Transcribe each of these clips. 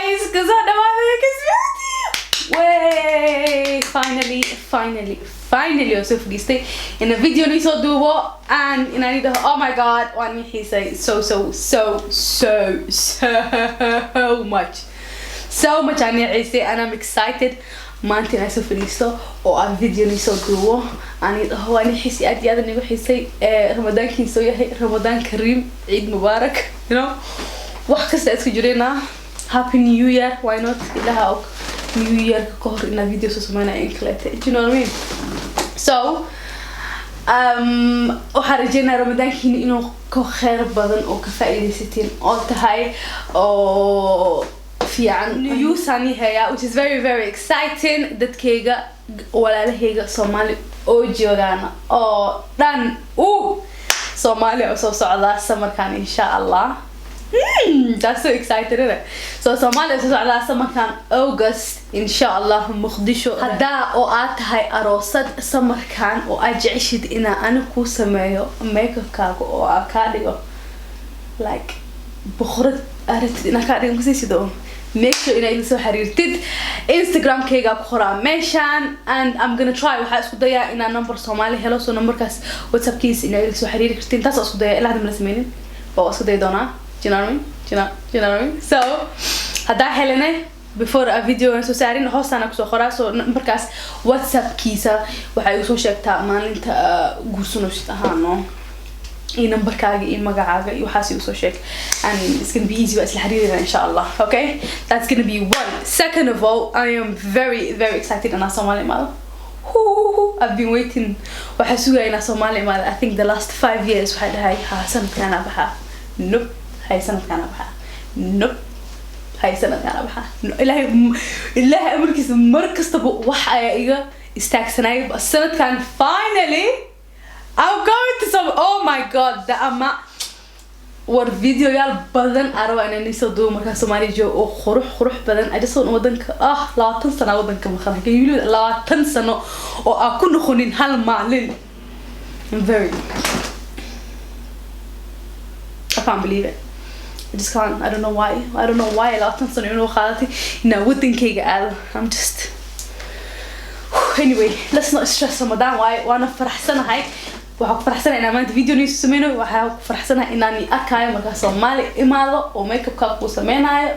guys, because I know Ikhisbeauty. Way! Finally, also for this day in a video ni so do what and in I need oh my god, one he say so much I need say and I'm excited. maanta inaan soo fadhiisto oo aan video ni soo duubo aan xisi aad iyo aad anigu xisay ramadaankiin soo yahay ramadaan kariim ciid mubaarak you know wax kasta isku jirina happy new year why not ilaha og new year ka hor ina video soo sameynaa in kale you know what I mean so waxaan rajeynaa ramadaankiin inuu ka khayr badan oo ka faa'iideysatiin oo tahay oo news ani haya which is very exciting dadkayga walaalahayga Somali oo joogaan oo dhan Somali oo soo socda samarkan insha Allah that's so excited isn't it so Somali soo socda samarkan August insha Allah Muqdisho hada oo aad tahay aroosad samarkan oo aad jeceshid ina aan ku sameeyo makeup kaaga oo aad ka dhigo like boqorad arid ina ka dhigo sidoo make sure inay soo xiriirtid Instagram kayga ku qoraa meeshan and I'm going to try waxa isku dayaa inaan number Somali helo so numberkaas WhatsApp kiis inay soo xiriiri kartiin taas isku dayaa ilaa hadda ma sameeynin oo isku day doona you know what I mean so hada helene before a video soo saarin hoosana ku soo qoraa so numberkaas WhatsApp kiisa waxa uu soo sheegtaa maalinta guursanaysid ahaano in numberkaaga iyo magacaaga iyo waxa soo sheeg and it's going to be easy isla xiriirina insha Allah okay that's going to be one second of all I am very excited and Somali mother I've been waiting waxa sugayna Somali mother I think the last 5 years waxa dhahay sanadkan abaha nope hay sanadkan abaha nope hay sanadkan abaha ilaahay amarkiisa markasta waxa ay iga istaagsanay sanadkan finally I'm going to some oh my god the ama war video yaal badan arwa inaan soo duubo marka Somali oo qurux badan I just want wadanka 20 sano wadanka ma khalan kayuu 20 sano oo aan ku noqonin hal maalin I'm very I can't believe it I just can't I don't know why 20 sano inuu qaadatay ina wadankayga aad I'm just anyway let's not stress Ramadan why waana faraxsanahay waxa ku faraxsanahay maanta video ni sameeyno waxa ku faraxsanahay inaan arkayo marka Somali imaado oo makeup ka ku sameeynayo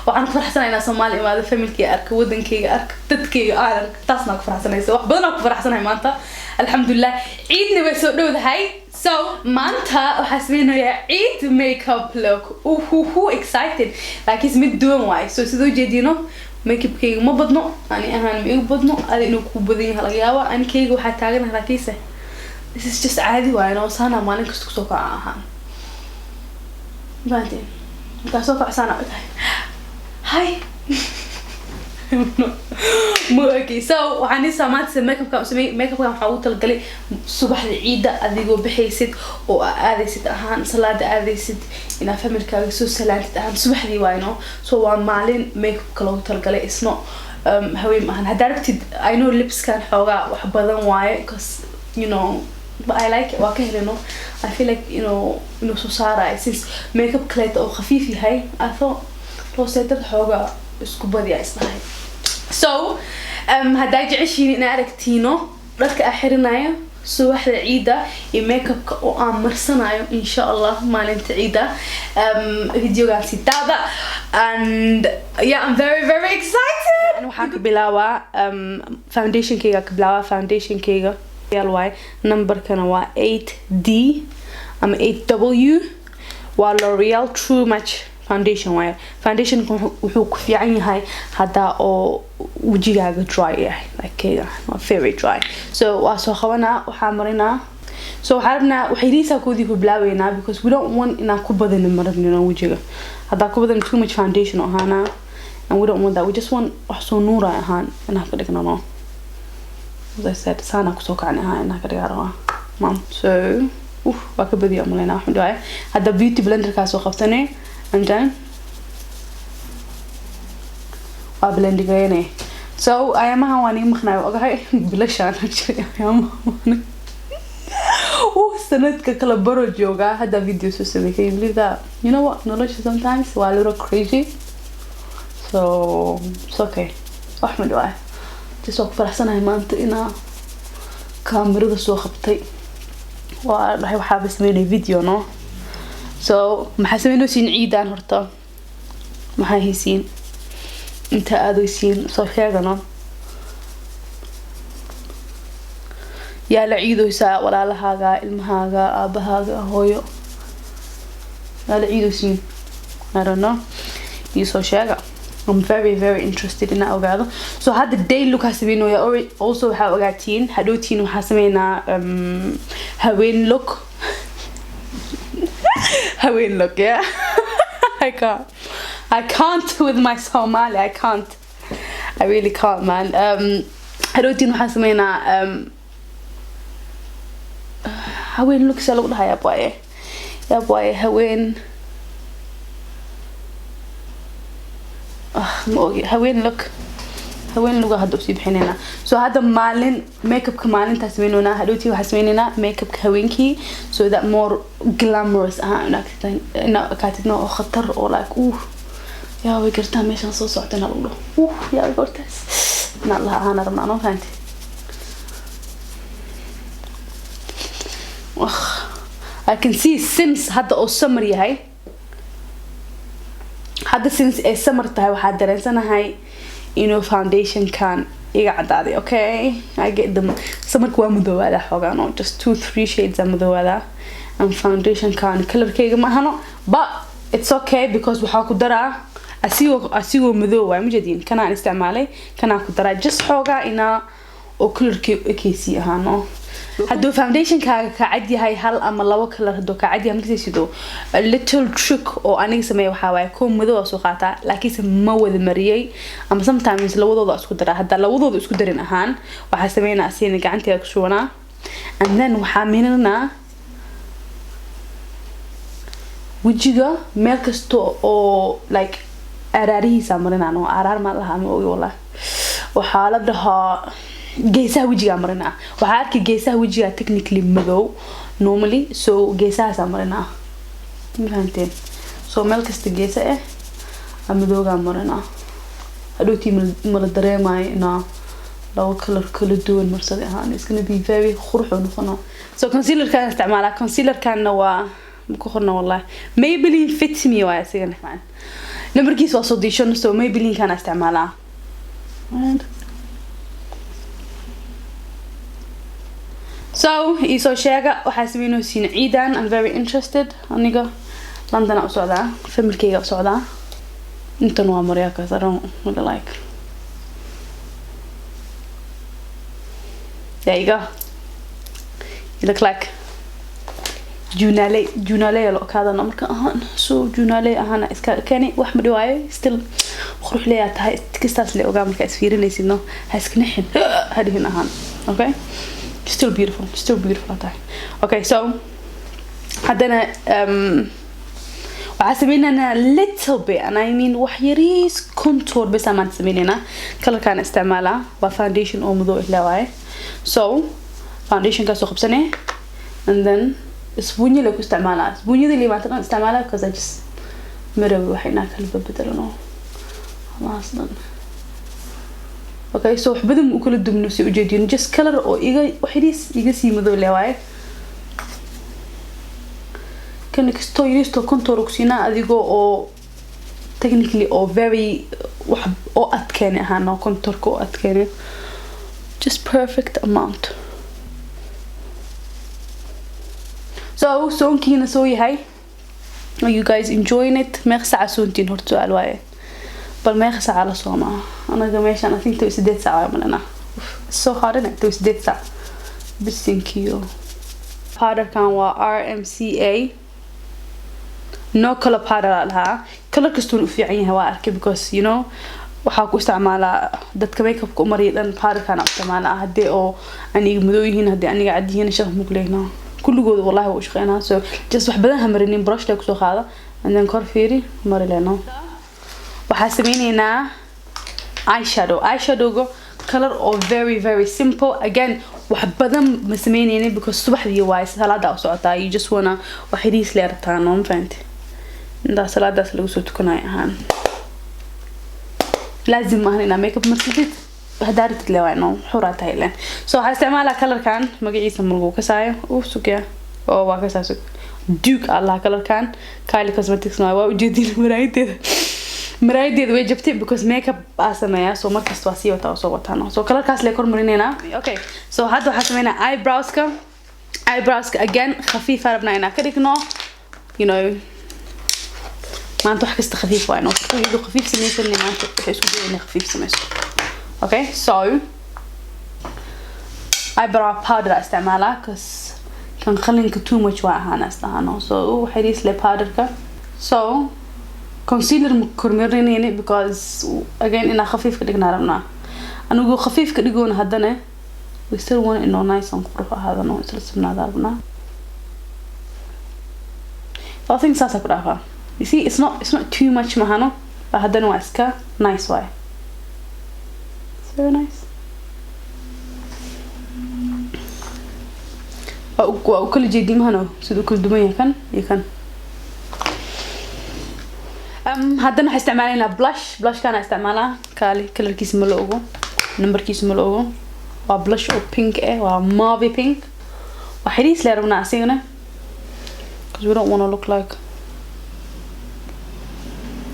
waxaan ku faraxsanahay inaan Somali imaado familkii arka wadankayga arka dadkayga aan taasna ku faraxsanahay wax badan ku faraxsanahay maanta alxamdulillah ciidna way soo dhowdahay so maanta waxa sameeynayaa ciid makeup look excited like is mid doon way so sidoo jeedino makeup kayga ma badno ani ahaan ma igu badno aad inuu ku badan yahay laga yaabo ani kayga waxa taaganahay rakiisa this is just عادي وانا وصانا مالين كستو سوكا ahaan بعدين ka soo kacsan hi okay so waxaan samaad makeup ka waxa uu talgalay subaxda ciida adigoo bixaysid oo aadaysid ahaan salaada aadaysid ina familkaaga soo salaantid ahaan subaxdii waayno so waa maalin makeup ka loo talgalay isno haween ahaan hadartid I know lips kan xoogaa wax badan waaye because you know but I like it وكهلنا I feel like إنه سوسارة since makeup كليت أو خفيف هاي I thought لو سيتر حاجة اسكوبا دي اسمها so هدا جعشين نعرفتينه رك أحرنايا سو واحدة عيدة الميكاب وأمر صنايو إن شاء الله ما لنت عيدة فيديو قاعد تتابع and yeah I'm very excited أنا وحاك بلاوة foundation كيغا كبلاوة foundation كيغا يالواي number كان وا 8D أم 8W وا L'Oreal True Match foundation واي foundation وحوك في عيني هاي هذا أو وجهها dry يعني like كذا very dry so واسو خوانا وحامرنا so حاربنا وحيريسا كودي كبلاوينا because we don't want إن كوبا ذن مرضنا وجهها هذا كوبا ذن too much foundation وهانا and we don't want that we just want وحصو نورا هان أنا هكذا نو as I said سانا كسوك عني هاي أنا هكذا عروا مام so وكبدي أملينا الحمد لله هذا beauty blender كاسو خفتني and then blend غيني so أيامها واني مخنا وقعي بلاشان actually أيامها واني سنة كلا برج يوغا هذا فيديو سوسمي can you believe that you know what knowledge sometimes while a little crazy so it's okay أحمد واحد تسوق فرحسنا maanta inaa kaamirada soo qabtay waxay waxa sameeyay video no so maxaa sameeyay siin ciidan horta maxaa haysiin inta aad haysiin soo sheegano yaa la ciidooysaa walaalahaaga ilmahaaga aabahaaga hooyo yaa la ciidooysiin I don't know you soo sheega I'm very interested in that. So had the day look has been also how ogaatiin hadootiin waxa sameeyna haween look yeah I can't with my Somali I really can't man hadootiin waxa sameeyna haween look sala u dhahay boy haween haween look hadda usii bixinayna so hadda maalin makeup ka maalinta sameynona hadootii waxa sameynayna makeup ka haweenkii so that more glamorous ina kaatidna oo khatar oo like yaa way gartaa meeshan soo socdana lagu yaa gortaas na la ahaan rabnaa no faanti I can see since hadda oo summer yahay hadda since ay summer tahay waxa dareensanahay inuu foundation kan iga cadaaday okay I get them summer waa madowada xogaan oo just 2-3 shades madowada and foundation kan colorkayga ma ahano but it's okay because waxa ku daraa asigo madow waa mujadiin kana aan isticmaalay kana ku daraa just xogaa ina oo colorkay ekaysi ahano hadoo foundation kaaga ka cad yahay hal ama labo color hadoo ka cad yahay markii sidoo a little trick oo aniga sameeyo waxa waay ko madow soo qaata laakiin ma wada mariyay ama sometimes labadooda isku dara hadda labadooda isku darin ahaan waxa sameeynaa asiina gacanteeda ku shubanaa and then waxa meelna wajiga meel kasto oo like araarihiisa marina no araar ma laha ma ogi wallahi waxa la dhahaa geesaha wajiga marina waxa arkay geesaha wajiga technically madow normally so geesaha marina maanteen so meel kasta geesa madowga marina hadootii mala dareemay ina law color kala duwan marsad ahaan it's going to be very qurxoon noqono so concealer kan isticmaala concealer kan waa ku qorna wallahi Maybelline fits me waa asigan faan numberkiis waa soo diishan so Maybelline kan isticmaala so iso sheega waxa sameeyno siin ciidan I'm very interested aniga London u socdaa familkayga u socdaa intan waa mariya ka saran wala like there you go you look like junale lo kaadana marka ahaan so junale ahana iska kani wax ma dhiwaayo still qurux leeyahay tahay kistaas le ogaa marka isfiirinaysidno ha iska nixin hadin ahaan okay still beautiful okay so hadana waxa sameynana little bit and I mean wax yaris contour bas aan sameynana color kan isticmaala waa foundation oo madow ilaa waay so foundation ka soo qabsanay and then isbuunyo la ku isticmaala isbuunyada liibaatan isticmaala because I just maraw waxayna kala beddelano maasnan okay so xubadum u kala dubno si u jeedin just color oo iga sii madow leeyahay kan isto yiristo contour ku sina adigo oo technically or very wax oo adkeena ahaan contour ko adkeena just perfect amount so kiina soo yahay are you guys enjoying it merci asuntin horto alwaaye bal meeqa saac la sooma anaga meeshan I think 8 saac malana so hard in it 8 saac bisinkiyo powder kan waa RMCA no color powder laha color kasto u fiican yahay waa arkay because you know waxa ku isticmaala dadka makeup ku mariyo dhan powder kan isticmaala hadii oo aniga madow yihiin hadii aniga cad yihiin shaqo muqleeyna kulligooda wallahi waa shaqeynaa so just wax badan hamarinin brush la ku soo qaada and then kor fiiri marileno waxa sameeynaa eyeshadow color or very simple again wax badan ma sameeynayna because subaxdii waa salaada u socotaa you just wanna wax yariis leertaan oo faanti inta salaadaas lagu soo tukanayo ahaan لازم ما هنا ميك اب مرسلت هدارت لي وينو حورات هايلين سو هستعملها كلر كان مقعيس مرقو كسايا سوكيا او واكسا سوك دوك الله كلر كان كايلي كوزمتكس ما واو جدي مرايدي way جبتي because makeup اسميا سو markasta waa sii wata soo wataano soo kalarkaas le kor marinayna okay so hadda waxa sameeyna eyebrows again khafiif arabna ina ka dhigno you know maanta wax kasta khafiif waa inoo iyadoo khafiif sameeysan maanta waxay isku dayeen khafiif sameeyso okay so eyebrow powder isticmaala cuz kan khalinka too much waa ahaan astaano so waxay isla powderka so concealer kormeerinayna because again ina khafiif ka dhigna rabna anigu khafiif ka dhigoon hadana we still want it nice and qurux ahaadano isla sabnaada rabna I think saasa ku dhaafaa you see it's not too much mahano but hadana waa iska nice way it's very nice waa kala jeedin mahano sidoo kala duman yakan هادنا هستعملنا blush كان استعمالها كالي كلر كيس ملوغو نمبر كيس ملوغو وا blush او pink وا mauve pink وحريس لي ربنا عسينا because we don't want to look like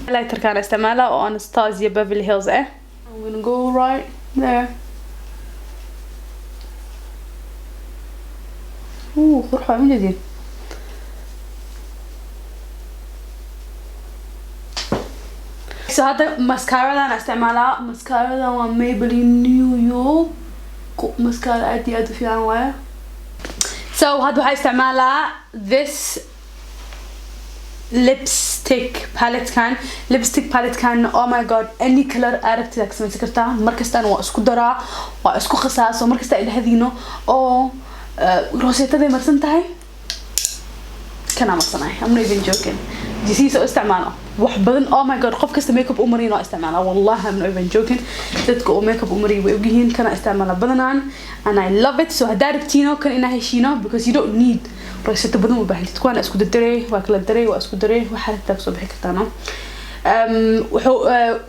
highlighter كان استعمالها او Anastasia Beverly Hills I'm gonna go right there قرحة من جديد so هذا mascara أنا استعملها mascara ده هو Maybelline نيويورك mascara عادي في عنوان so هذا waxaa استعملها this lipstick palette كان oh my god any color عرفت لك سميت كرتها مركز أنا واسكو درا واسكو خساس ومركز تاعي لهذينه أو روسيتا ذي مرسن تاعي كان مرسناي I'm not even joking جسيسو استعماله وحبذن oh my god قف كست ميك اب أمرينو استعماله والله I'm not even joking dadku ميك اب أمري ويوجيهن كان استعماله بدنان and I love it so هداربتينو كان إنها هشينو because you don't need روسيتا بدن وباهي تكون اسكو دري واكل دري واسكو دري وحالتك سو بحكي كتانو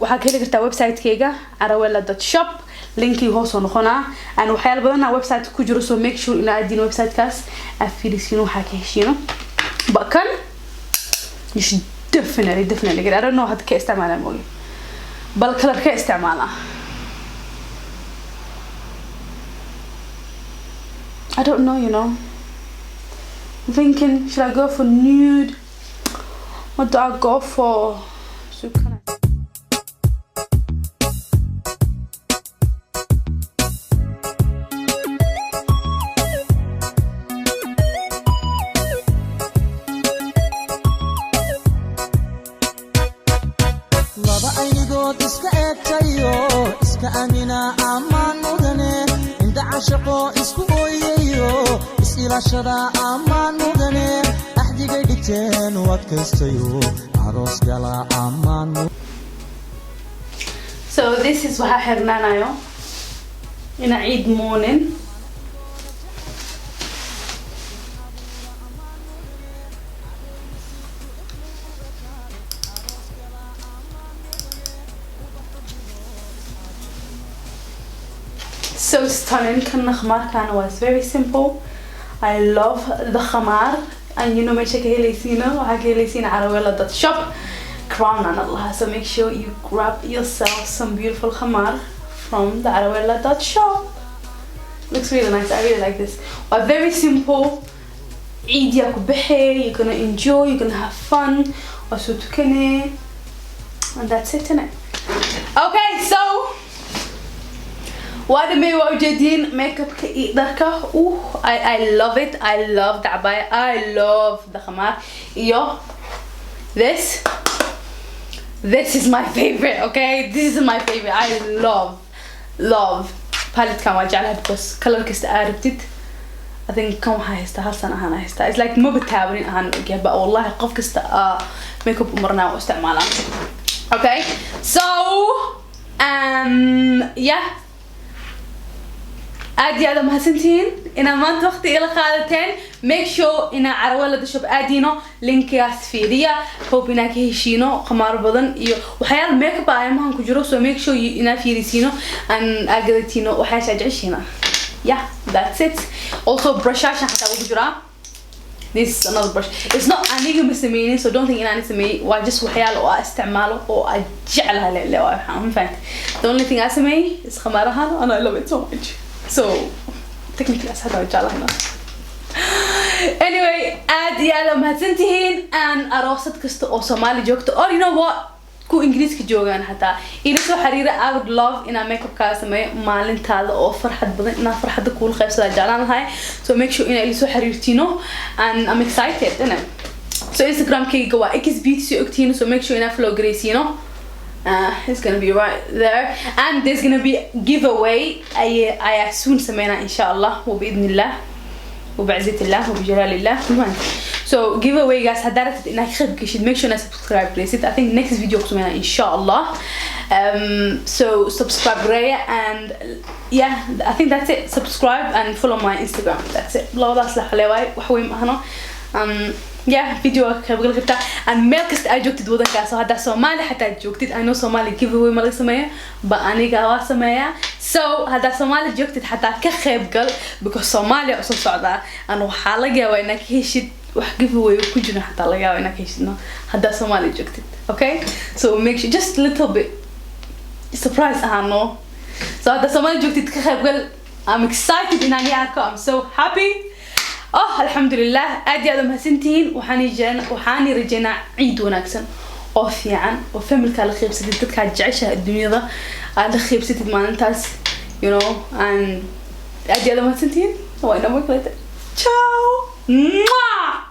waxaa ka heli kartaa website kayga arawella.shop linki hoos oo noqona aan waxyaalo badan website ku jiro so make sure inaad aadin website kaas afirisin waxa ka heshiino bakan you should definitely get I don't know how to isticmaala mooy bal color ka isticmaala I don't know you know I'm thinking should I go for nude what do I go for so can I شدا amaan mudane axdiga dhigteen wadkaystayo aroos gala amaan so this is waxa xirnaanayo ina Eid morning so stunning kan khmar kan was very simple I love the khamar and you know meesha ka heleysina waxa ka heleysina arawella.shop crown on Allah so make sure you grab yourself some beautiful khamar from the arawella.shop looks really nice I really like this well, very simple Eid ya kubihi you're gonna enjoy you're gonna have fun also tukane and that's it innit okay so وهذا ما يوجدين ميك اب كإيدركا I love it I love the abaya I love the خمار yo this is my favorite okay this is my favorite I love palette كان واجعلها because color كست عرفتت I think كم هايستا هالسنة أنا هايستا it's like ما بتعبرين أنا بقى والله قف كست ميك اب أمرنا واستعمالها okay so yeah ادي هذا مهسنتين انا ما انت وقتي الى قادتين make sure ان arawella.shop ادينو لينكياس فيديا hope انك هشينو قمار بدن iyo waxyaal makeup ah ma ku jiro so make sure ina fiirisino an agadtino waxa shajishina yeah that's it also brush حتى ugu jira this is another brush it's not aniga masameeynin so don't think in ani sameey waa just waxyaal oo isticmaalo oo ajeclaha le waxaan fahanti the only thing I sameey is qamarahan and I love it so much so technically I said ajeclaha anyway aad iyo aad mahadsantihiin aan aroosad kasta oo Soomaali joogto or you know what ku Ingiriiska joogan hataa ila soo xariira I would love in I makeup ka sameeyo maalintaada oo farxad badan ina farxad ku qaybsada jeclaan lahay so make sure ina ila soo xariirtino and I'm excited so Instagram kayga waa Ikhisbeauty so ogtiino so make sure ina follow gareysino it's going to be right there and there's going to be giveaway ayaa soon sameeyna insha Allah wa biidnillah وبعزة الله وبجلال الله so giveaway guys هدارت إنك خد كشيد make sure to subscribe please I think next video كسمينا إن شاء الله so subscribe Gareeyay and yeah I think that's it subscribe and follow my Instagram that's it بلا وضع سلاح لواي وحوي معنا yeah video كبقول كتا and ملكست أجوكتد وذا كاسو هذا Somali حتى أجوكتد I know Somali giveaway مالك سمايا بأني قاوا سمايا so هذا Somali جوكتد حتى كخيب قل because Somali أصل صعدة أنا وحالة وإنك هيشيد وح giveaway وكجنا حتى لقى وإنك هيشيدنا هذا Somali جوكتد okay so make sure just a little bit surprise know so هذا Somali جوكتد كخيب قل I'm excited إن أنا أركو I'm so happy الحمد لله أدي هذا مهسنتين وحاني رجينا عيد وناكسن أوفيعا وفهملك على خيب ستي تدك جعشها الدنيا ذا على خيب ستي ما ننتاز you know and أدي هذا مهسنتين وأنا مكلت ciao